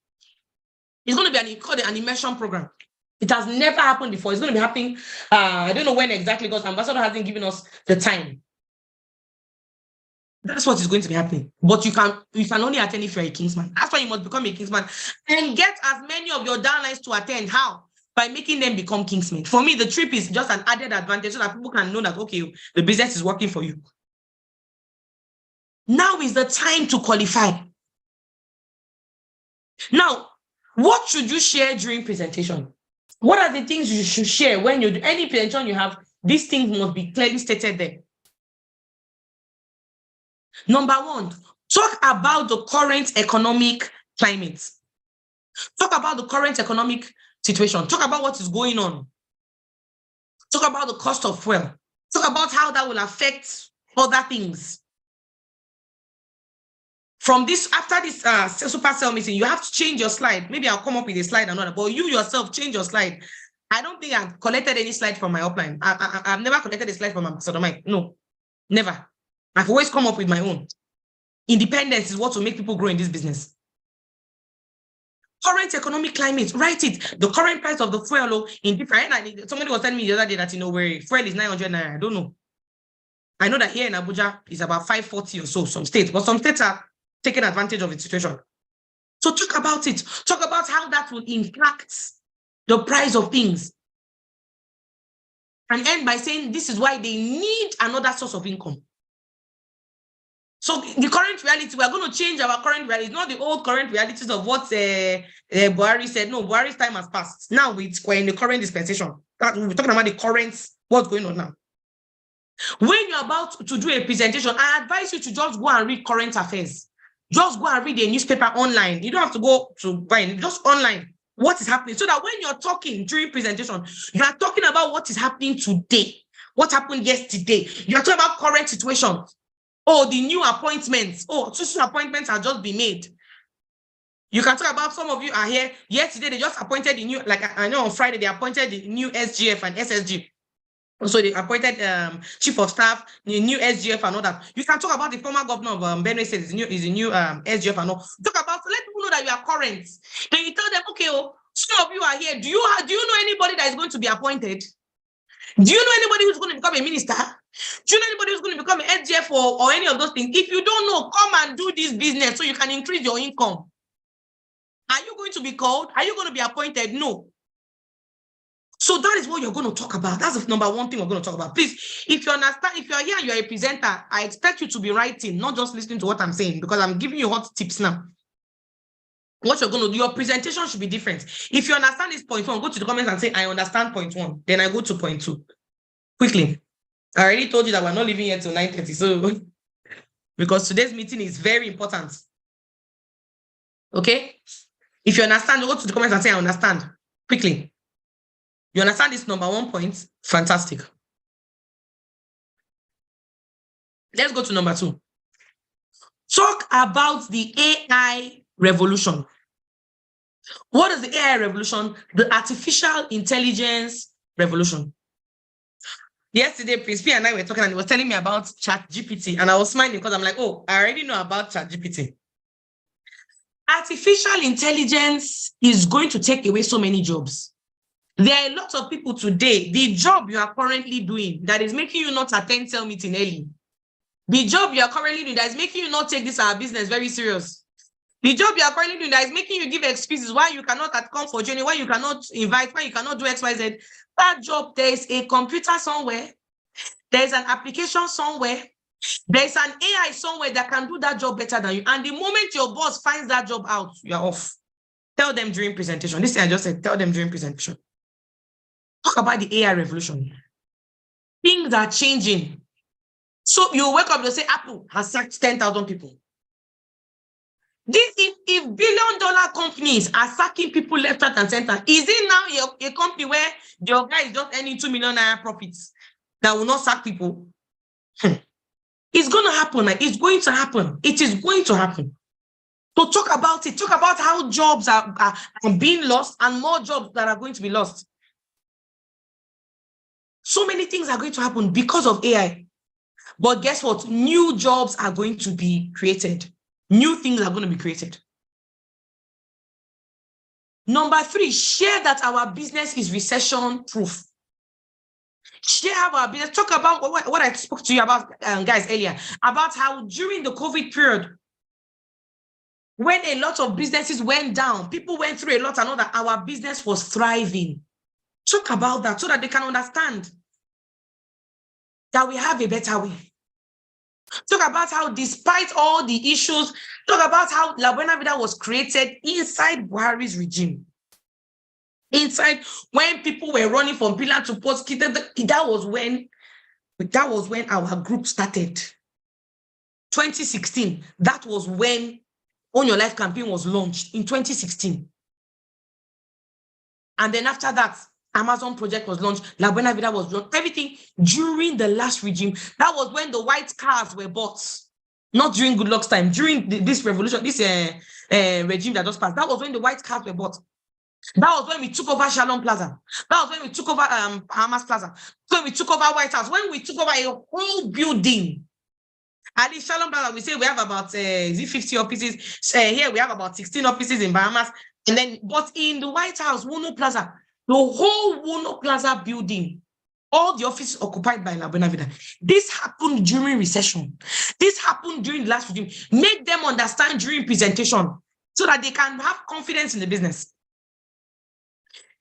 It's going to be called an immersion program. It has never happened before. It's going to be happening. I don't know when exactly because Ambassador hasn't given us the time. That's what is going to be happening. But you can only attend if you're a Kingsman. That's why you must become a Kingsman and get as many of your downlines to attend. How? By making them become Kingsmen. For me, the trip is just an added advantage so that people can know that, okay, the business is working for you. Now is the time to qualify. Now, what should you share during presentation? What are the things you should share when you do any presentation you have? These things must be clearly stated there. Number one, talk about the current economic climate. Talk about the current economic situation. Talk about what is going on. Talk about the cost of fuel. Talk about how that will affect other things. From this, after this super cell meeting, you have to change your slide. Maybe I'll come up with a slide another, but you yourself change your slide. I don't think I've collected any slide from my upline. I've never collected a slide from Ambassador Mike. No, never. I've always come up with my own. Independence is what will make people grow in this business. Current economic climate, write it. The current price of the fuel in different. Somebody was telling me the other day that where fuel is 900 naira. I don't know. I know that here in Abuja is about 540 or so, some states, but some states are taking advantage of the situation. So talk about it. Talk about how that will impact the price of things. And end by saying this is why they need another source of income. So the current reality, we are going to change our current reality. It's not the old current realities of what Buhari said. No, Buhari's time has passed. Now we're in the current dispensation. We're talking about the current, what's going on now. When you're about to do a presentation, I advise you to just go and read current affairs. Just go and read a newspaper online. You don't have to go to buy it, just online. What is happening? So that when you're talking during presentation, you are talking about what is happening today. What happened yesterday. You're talking about current situation. Oh, the new appointments. Oh, social appointments have just been made. You can talk about, some of you are here. Yesterday, they just appointed the new, like I know on Friday, they appointed the new SGF and SSG. So they appointed chief of staff, the new SGF and all that. You can talk about the former governor of Benue State is the new SGF and all. Talk about, let people know that you are current. Then you tell them, okay, oh, some of you are here. Do you know anybody that is going to be appointed? Do you know anybody who's going to become a minister? Do you know anybody who's going to become an SGF or any of those things? If you don't know, come and do this business so you can increase your income. Are you going to be called? Are you going to be appointed? No. So that is what you're going to talk about. That's the number one thing we're going to talk about. Please, if you understand, if you're here and you're a presenter, I expect you to be writing, not just listening to what I'm saying, because I'm giving you hot tips now. What you're going to do, your presentation should be different. If you understand this point one, go to the comments and say, I understand point one. Then I go to point two. Quickly. I already told you that we're not leaving here till 9:30. So, because today's meeting is very important. Okay? If you understand, go to the comments and say, I understand. Quickly. You understand this number one point? Fantastic. Let's go to number two. Talk about the AI revolution. What is the AI revolution? The artificial intelligence revolution. Yesterday, Prince P and I were talking and he was telling me about ChatGPT, and I was smiling because I'm like, oh, I already know about ChatGPT. Artificial intelligence is going to take away so many jobs. There are a lot of people today, the job you are currently doing that is making you not attend cell meeting early. The job you are currently doing that is making you not take this our business very serious. The job you are currently doing that is making you give excuses why you cannot come for journey, why you cannot invite, why you cannot do XYZ. That job, there is a computer somewhere, there is an application somewhere, there is an AI somewhere that can do that job better than you. And the moment your boss finds that job out, you're off. Tell them during presentation. This thing I just said, tell them during presentation. Talk about the AI revolution. Things are changing. So you wake up, you say, Apple has sacked 10,000 people. This if billion-dollar companies are sacking people left, right, and center, is it now a company where your guy is just earning 2 million naira profits that will not sack people? It's going to happen. It's going to happen. It is going to happen. So talk about it. Talk about how jobs are being lost and more jobs that are going to be lost. So many things are going to happen because of AI. But guess what? New jobs are going to be created. New things are going to be created. Number 3, share that our business is recession proof. Share how our business. Talk about what I spoke to you about, guys, earlier, about how during the COVID period, when a lot of businesses went down, people went through a lot and all that, our business was thriving. Talk about that so that they can understand that we have a better way. Talk about how, despite all the issues, talk about how La Buena Vida was created inside Buhari's regime. Inside, when people were running from pillar to post, that was when our group started. 2016, that was when Own Your Life campaign was launched in 2016. And then after that, Amazon project was launched, La Buena Vida was launched, everything during the last regime. That was when the white cars were bought. Not during Goodluck's time, during this revolution, this regime that just passed. That was when the white cars were bought. That was when we took over Shalom Plaza. That was when we took over Hamas Plaza. When we took over White House. When we took over a whole building. At the Shalom Plaza, we say we have about 50 offices. Here we have about 16 offices in Bahamas. And then, but in the White House, Wuno Plaza, the whole Wuno Plaza building, all the offices occupied by La Buena Vida. This happened during recession. This happened during the last regime. Make them understand during presentation so that they can have confidence in the business.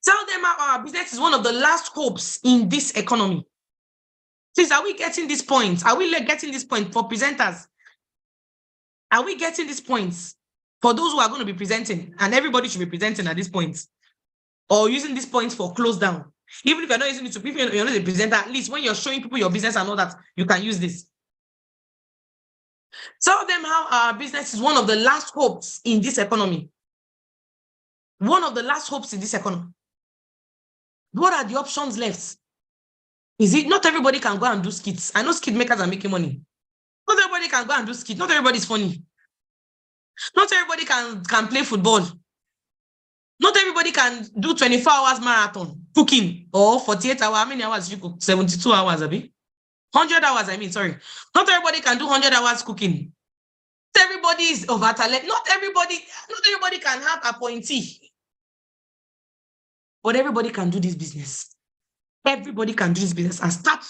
Tell them how our business is one of the last hopes in this economy. Please, are we getting this point? Are we getting this point for presenters? Are we getting this points for those who are going to be presenting? And everybody should be presenting at this point. Or using this point for close down. Even if you're not using it to people, you're not a presenter, at least when you're showing people your business and all that, you can use this. Tell them how our business is one of the last hopes in this economy. One of the last hopes in this economy. What are the options left? Is it not everybody can go and do skits? I know skit makers are making money. Not everybody can go and do skits. Not everybody is funny. Not everybody can play football. Not everybody can do 24 hours marathon cooking or 48 hours. How many hours you cook? 72 hours, Abi? 100 hours, I mean, sorry. Not everybody can do 100 hours cooking. Not everybody is over talent. Not everybody can have a appointee. But everybody can do this business. Everybody can do this business and start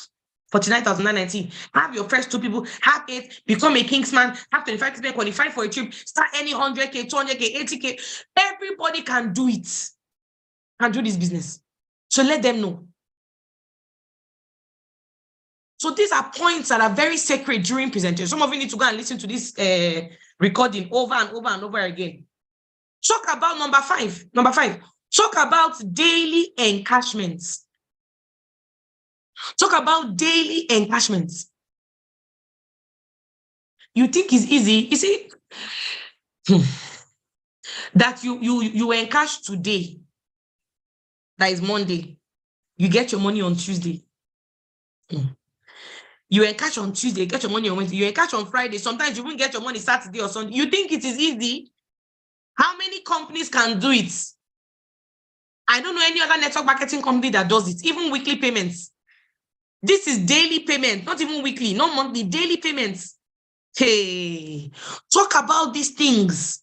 49,919. Have your first 2 people, have 8, become a Kingsman, have 25 Kingsman, qualify for a trip, start any 100K, 200K, 80K. Everybody can do it. Can do this business. So let them know. So these are points that are very sacred during presentation. Some of you need to go and listen to this recording over and over and over again. Talk about number 5. Number 5. Talk about daily encashments. Talk about daily encashments. You think it's easy? You see, that you encash today, that is Monday, you get your money on Tuesday. You encash on Tuesday, get your money on Wednesday, you encash on Friday, sometimes you won't get your money Saturday or Sunday. You think it is easy? How many companies can do it? I don't know any other network marketing company that does it, even weekly payments. This is daily payment, not even weekly, not monthly, daily payments. Hey, talk about these things.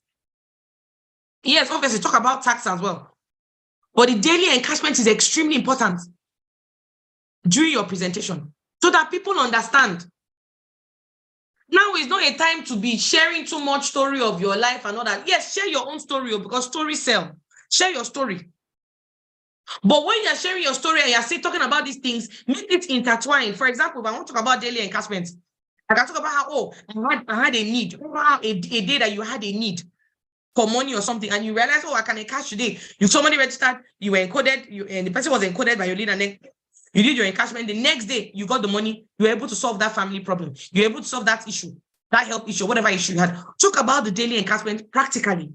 Yes, obviously, talk about tax as well. But the daily encashment is extremely important during your presentation so that people understand Now is not a time to be sharing too much story of your life and all that. Yes, share your own story because stories sell. Share your story. But when you're sharing your story and you're still talking about these things, make it intertwined. For example, if I want to talk about daily encashment, I can talk about how, I had a need. A day that you had a need for money or something, and you realize, I can encash today. You somebody registered, you were encoded, and the person was encoded by your lead, and then you did your encashment. The next day, you got the money. You were able to solve that family problem. You were able to solve that issue, that health issue, whatever issue you had. Talk about the daily encashment practically.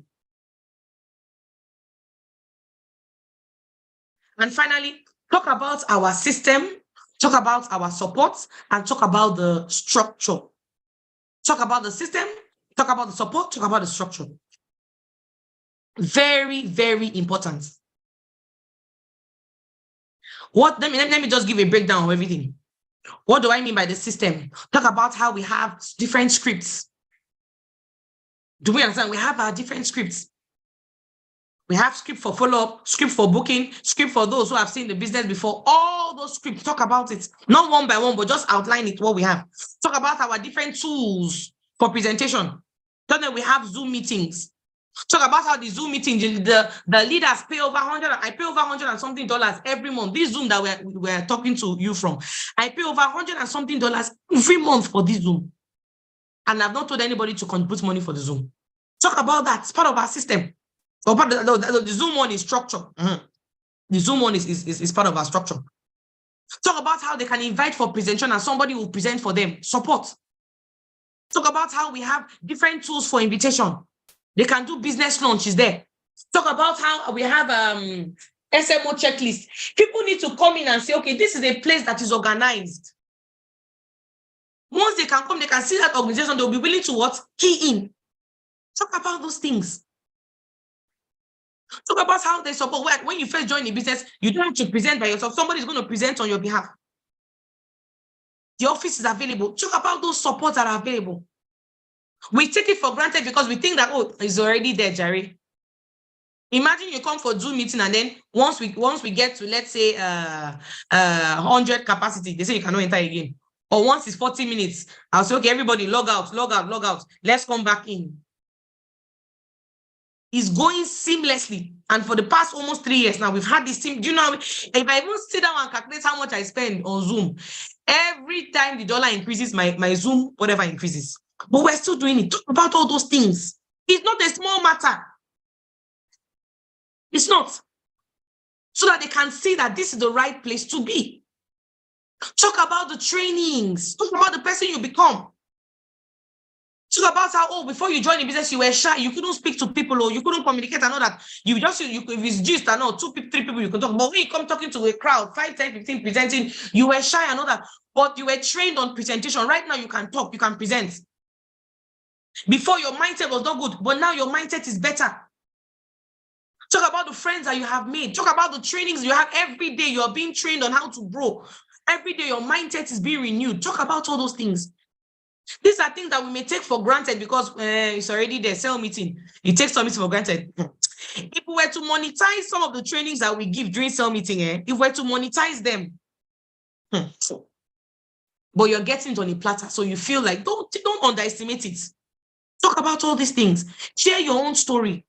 And finally, talk about our system, talk about our support, and talk about the structure. Talk about the system, talk about the support, talk about the structure. Very, very important. Let me just give a breakdown of everything. What do I mean by the system? Talk about how we have different scripts. Do we understand? We have our different scripts. We have script for follow-up, script for booking, script for those who have seen the business before. All those scripts, talk about it. Not one by one, but just outline it, what we have. Talk about our different tools for presentation. Then we have Zoom meetings. Talk about how the Zoom meetings, the leaders pay over 100. I pay over 100 and something dollars every month. This Zoom that we're talking to you from, I pay over 100 and something dollars every month for this Zoom. And I've not told anybody to contribute money for the Zoom. Talk about that. It's part of our system. So the Zoom one is structure. The Zoom one is part of our structure. Talk about how they can invite for presentation and somebody will present for them. Support. Talk about how we have different tools for invitation. They can do business launches there. Talk about how we have SMO checklist. People need to come in and say, okay, this is a place that is organized. Once they can come, they can see that organization, they'll be willing to what? Key in. Talk about those things. Talk about how they support. When you first join the business, you don't have to present by yourself. Somebody's going to present on your behalf. The office is available. Talk about those supports that are available. We take it for granted because we think that, it's already there, Jerry. Imagine you come for Zoom meeting and then once we get to, let's say, 100 capacity, they say you cannot enter again. Or once it's 40 minutes, I'll say, okay, everybody log out. Let's come back in. It's going seamlessly. And for the past almost 3 years now, we've had this team. Do you know, if I even sit down and calculate how much I spend on Zoom, every time the dollar increases, my Zoom, whatever increases. But we're still doing it. Talk about all those things. It's not a small matter. It's not. So that they can see that this is the right place to be. Talk about the trainings. Talk about the person you become. Talk about how, before you joined the business, you were shy. You couldn't speak to people or you couldn't communicate and all that. You if it's just, 2 people, 3 people, you can talk. But when you come talking to a crowd, 5, 10, 15 presenting, you were shy and all that. But you were trained on presentation. Right now, you can talk, you can present. Before, your mindset was not good, but now your mindset is better. Talk about the friends that you have made. Talk about the trainings you have every day. You're being trained on how to grow. Every day, your mindset is being renewed. Talk about all those things. These are things that we may take for granted because it's already there. Sell meeting. You take some meeting for granted. If we were to monetize some of the trainings that we give during sell meeting, if we were to monetize them, but you're getting it on a platter, so you feel like don't underestimate it. Talk about all these things. Share your own story.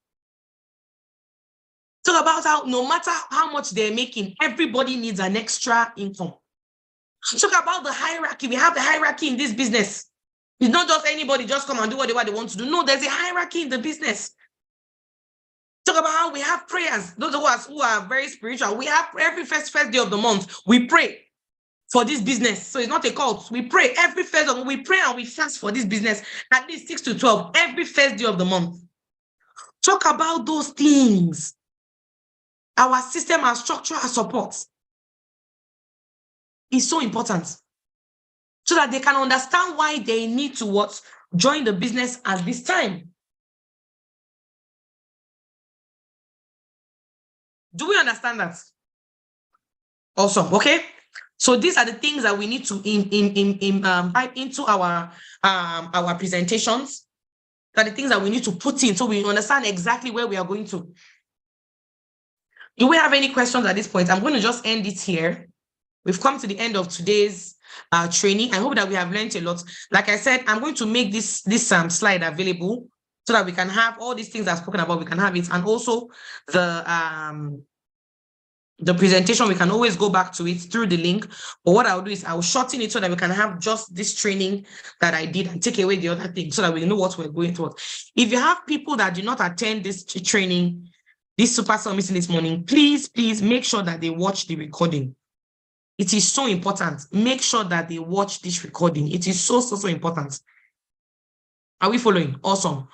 Talk about how no matter how much they're making, everybody needs an extra income. Talk about the hierarchy. We have the hierarchy in this business. It's not just anybody just come and do whatever they want to do. No, there's a hierarchy in the business. Talk about how we have prayers. Those of us who are very spiritual, we have every first day of the month, we pray for this business. So it's not a cult. We pray every first of the month. We pray and we fast for this business at least 6 to 12 every first day of the month. Talk about those things. Our system, our structure, our support is so important so that they can understand why they need to join the business at this time. Do we understand that? Awesome. Okay. So these are the things that we need to pipe into our presentations. That are the things that we need to put in so we understand exactly where we are going to. Do we have any questions at this point? I'm going to just end it here. we've come to the end of today's training. I hope that we have learned a lot. Like I said, I'm going to make this slide available so that we can have all these things I've spoken about. We can have it, and also the presentation, we can always go back to it through the link. But what I'll do is I'll shorten it so that we can have just this training that I did and take away the other thing so that we know what we're going towards. If you have people that do not attend this training, this Super Summit this morning, please make sure that they watch the recording. It is so important. Make sure that they watch this recording. It is so important. Are we following? Awesome.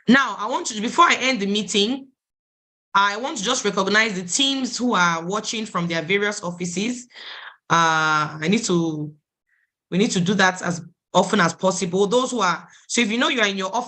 Now, I want to, before I end the meeting, I want to just recognize the teams who are watching from their various offices. We need to do that as often as possible. Those who are, so if you know you are in your office